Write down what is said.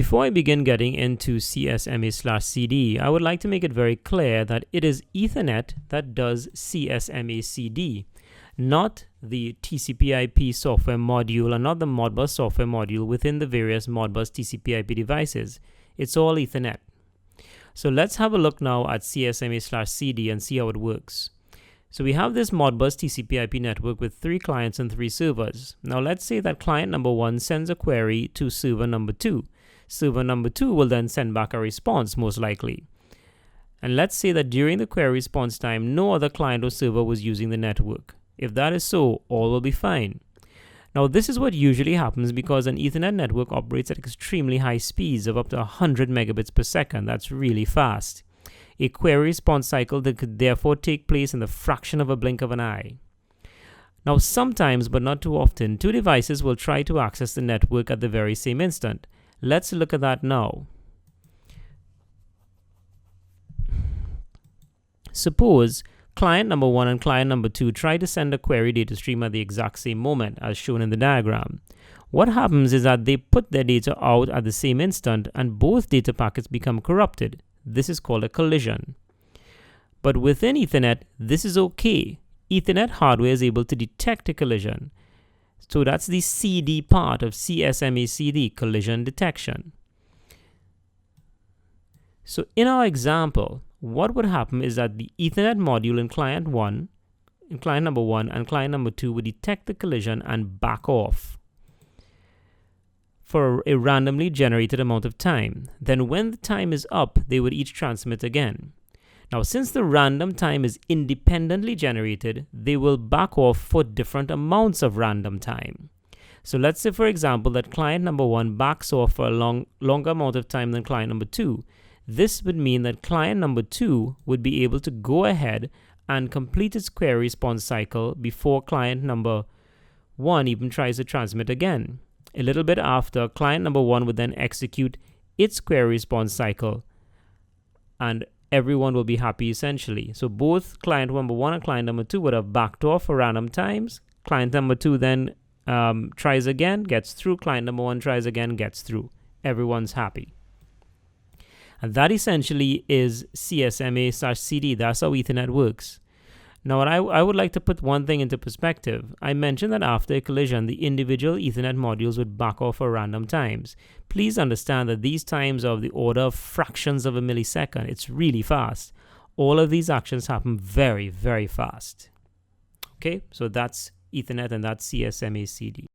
Before I begin getting into CSMA/CD, I would like to make it very clear that it is Ethernet that does CSMA/CD, not the TCP/IP software module and not the Modbus software module within the various Modbus TCP/IP devices. It's all Ethernet. So let's have a look now at CSMA/CD and see how it works. So we have this Modbus TCP/IP network with 3 clients and 3 servers. Now let's say that client number 1 sends a query to server number 2. Server number 2 will then send back a response, most likely. And let's say that during the query response time, no other client or server was using the network. If that is so, all will be fine. Now this is what usually happens because an Ethernet network operates at extremely high speeds of up to 100 megabits per second. That's really fast. A query response cycle that could therefore take place in the fraction of a blink of an eye. Now sometimes, but not too often, 2 devices will try to access the network at the very same instant. Let's look at that now. Suppose client number 1 and client number 2 try to send a query data stream at the exact same moment as shown in the diagram. What happens is that they put their data out at the same instant and both data packets become corrupted. This is called a collision. But within Ethernet, this is okay. Ethernet hardware is able to detect a collision. So that's the CD part of CSMA/CD, collision detection. So in our example, what would happen is that the Ethernet module in client number 1 and client number 2 would detect the collision and back off for a randomly generated amount of time. Then when the time is up, they would each transmit again. Now, since the random time is independently generated, they will back off for different amounts of random time. So let's say, for example, that client number 1 backs off for a longer amount of time than client number 2. This would mean that client number 2 would be able to go ahead and complete its query response cycle before client number 1 even tries to transmit again. A little bit after, client number 1 would then execute its query response cycle and everyone will be happy essentially. So both client number 1 and client number 2 would have backed off for random times. Client number 2 then tries again, gets through. Client number 1 tries again, gets through. Everyone's happy. And that essentially is CSMA/CD. That's how Ethernet works. Now, I would like to put one thing into perspective. I mentioned that after a collision, the individual Ethernet modules would back off for random times. Please understand that these times are of the order of fractions of a millisecond. It's really fast. All of these actions happen very, very fast. Okay, so that's Ethernet and that's CSMA/CD.